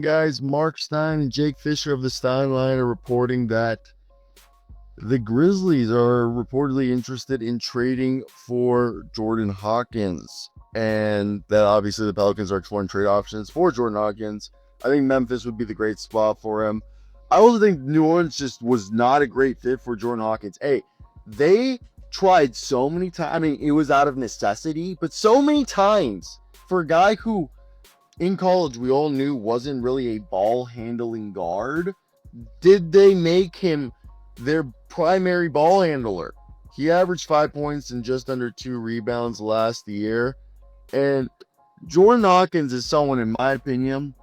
Guys, Marc, Stein, and Jake Fischer of the Stein line are reporting that the Grizzlies are reportedly interested in trading for Jordan Hawkins, and that obviously the Pelicans are exploring trade options for Jordan Hawkins. I think Memphis would be the great spot for him. I also think New Orleans just was not a great fit for Jordan Hawkins. Hey, they tried so many times. I mean, it was out of necessity, but so many times for a guy who in college we all knew wasn't really a ball handling guard. Did they make him their primary ball handler? He averaged 5 points and just under 2 rebounds last year. And Jordan Hawkins is someone, in my opinion,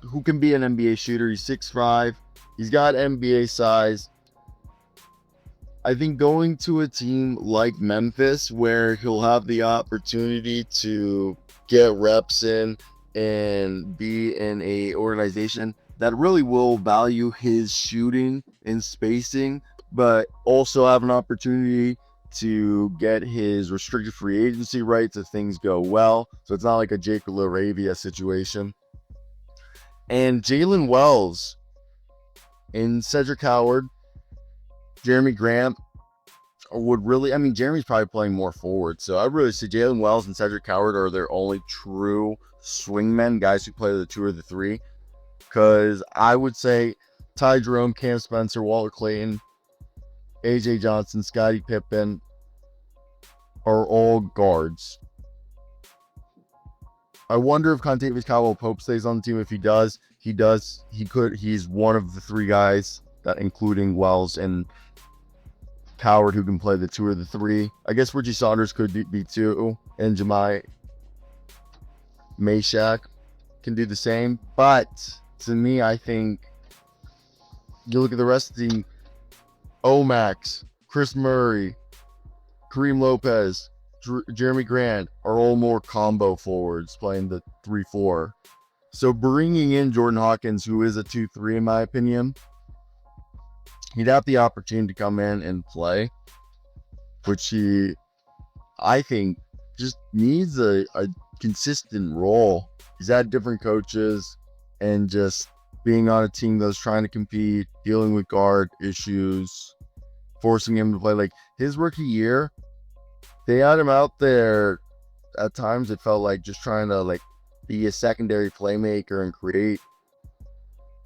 who can be an NBA shooter. He's 6'5". He's got NBA size. I think going to a team like Memphis, where he'll have the opportunity to get reps in and be in a organization that really will value his shooting and spacing, but also have an opportunity to get his restricted free agency rights if things go well. So it's not like a Jake LaRavia situation. And Jalen Wells and Cedric Howard, Jeremy Grant would really, I mean, Jeremy's probably playing more forward. So I really see Jalen Wells and Cedric Howard are their only true swingmen, guys who play the 2 or the 3. Because I would say Ty Jerome, Cam Spencer, Walter Clayton, AJ Johnson, Scottie Pippen are all guards. I wonder if Contavious Caldwell-Pope stays on the team. If he does, he's one of the 3 guys, that including Wells and Howard, who can play the 2 or the 3. I guess Richie Saunders could be 2, and Jemai Meshack can do the same. But to me, I think you look at the rest of the team, Omax, Chris Murray, Kareem Lopez, Jeremy Grant are all more combo forwards playing the 3-4. So bringing in Jordan Hawkins, who is a 2-3 in my opinion, he'd have the opportunity to come in and play, which he, I think, just needs a consistent role. He's had different coaches, and just being on a team that's trying to compete, dealing with guard issues, forcing him to play. Like his rookie year, they had him out there at times. It felt like just trying to like be a secondary playmaker and create.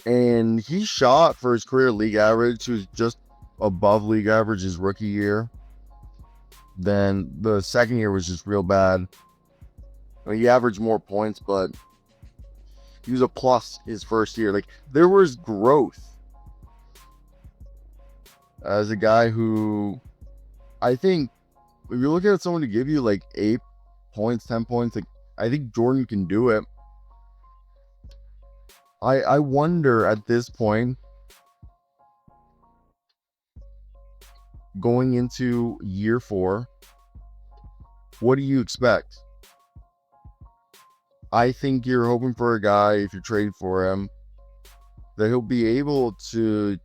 And he shot for his career league average, who was just above league average his rookie year. Then the second year was just real bad. I mean, he averaged more points, but he was a plus his first year. Like there was growth as a guy who, I think, if you're looking at someone to give you like 8 points, 10 points, like I think Jordan can do it. I wonder at this point, going into year 4, what do you expect? I think you're hoping for a guy, if you're trading for him, that he'll be able to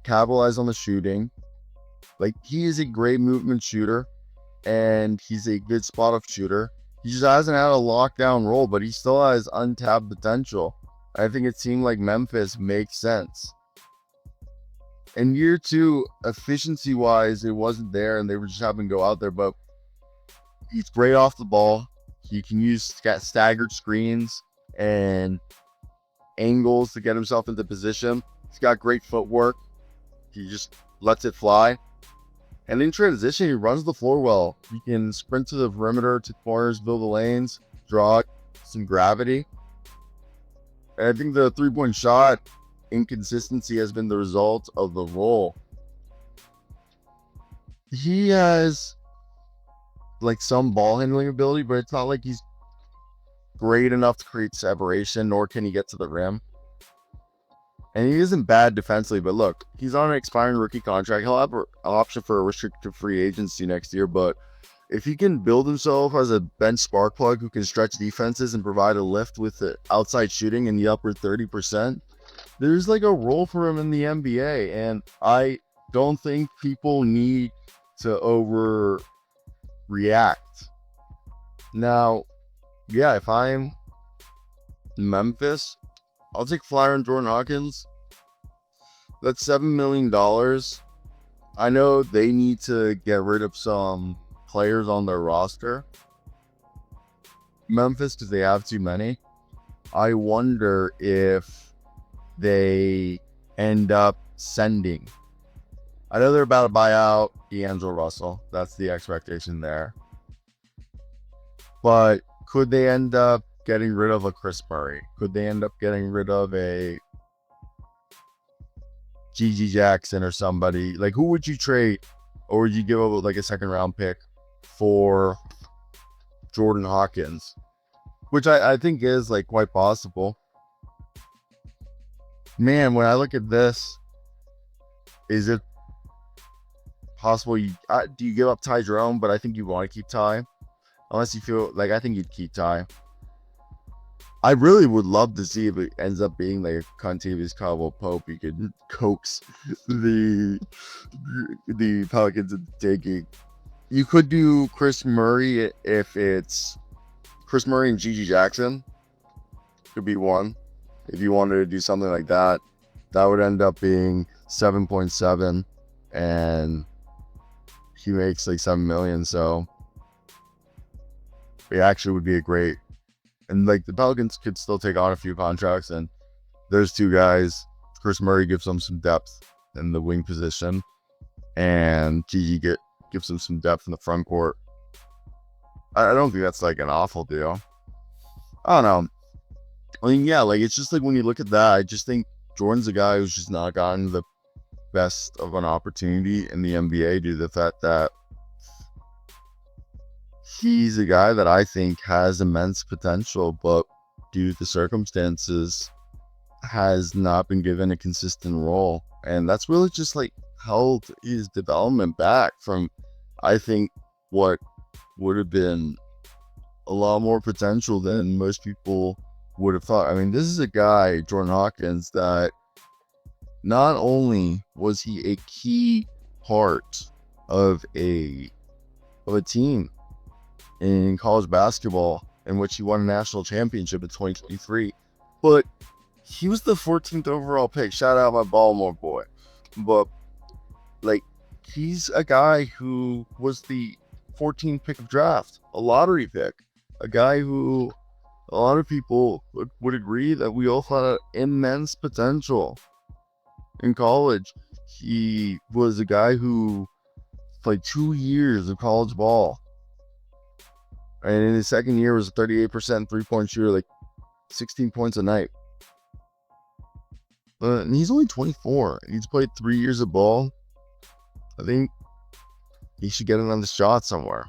capitalize on the shooting. Like he is a great movement shooter, and he's a good spot up shooter. He just hasn't had a lockdown role, but he still has untapped potential. I think a team like Memphis makes sense. In year 2, efficiency wise, it wasn't there, and they were just having to go out there, but he's great off the ball. He can use staggered screens and angles to get himself into position. He's got great footwork. He just lets it fly. And in transition, he runs the floor well. He can sprint to the perimeter, to corners, build the lanes, draw some gravity. And I think the 3-point shot inconsistency has been the result of the role. He has like some ball handling ability, but it's not like he's great enough to create separation, nor can he get to the rim. And he isn't bad defensively, but look, he's on an expiring rookie contract. He'll have an option for a restricted free agency next year, but if he can build himself as a bench spark plug who can stretch defenses and provide a lift with the outside shooting in the upper 30%, there's like a role for him in the NBA. And I don't think people need to overreact. Now, yeah, if I'm Memphis, I'll take flyer on Jordan Hawkins. That's $7 million. I know they need to get rid of some players on their roster. Memphis, because they have too many. I wonder if they end up sending. I know they're about to buy out D'Angelo Russell. That's the expectation there. But could they end up getting rid of a Chris Murray? Could they end up getting rid of a G.G. Jackson or somebody? Like, who would you trade, or would you give up like a second round pick for Jordan Hawkins? Which I think is like quite possible. Man, when I look at this, is it possible do you give up Ty Jerome? But I think you want to keep Ty, unless you feel like, I think you'd keep Ty. I really would love to see if it ends up being like a Contavious Caldwell-Pope. You could coax the Pelicans into taking. You could do Chris Murray if it's Chris Murray and G.G. Jackson. Could be one. If you wanted to do something like that, that would end up being 7.7, and he makes like $7 million. So it actually would be a great. And like the Pelicans could still take on a few contracts, and there's two guys. Chris Murray gives them some depth in the wing position, and Gigi gives them some depth in the front court. I don't think that's like an awful deal. I don't know. I mean, yeah, like it's just like when you look at that, I just think Jordan's a guy who's just not gotten the best of an opportunity in the NBA due to the fact that he's a guy that I think has immense potential, but due to circumstances has not been given a consistent role. And that's really just like held his development back from, I think, what would have been a lot more potential than most people would have thought. I mean, this is a guy, Jordan Hawkins, that not only was he a key part of a team in college basketball in which he won a national championship in 2023, but he was the 14th overall pick. Shout out my Baltimore boy. But like, he's a guy who was the 14th pick of draft, a lottery pick, a guy who a lot of people would agree that we all thought had immense potential in college. He was a guy who played 2 years of college ball, and in his second year was a 38% three-point shooter, like 16 points a night. And he's only 24. He's played 3 years of ball. I think he should get another shot somewhere.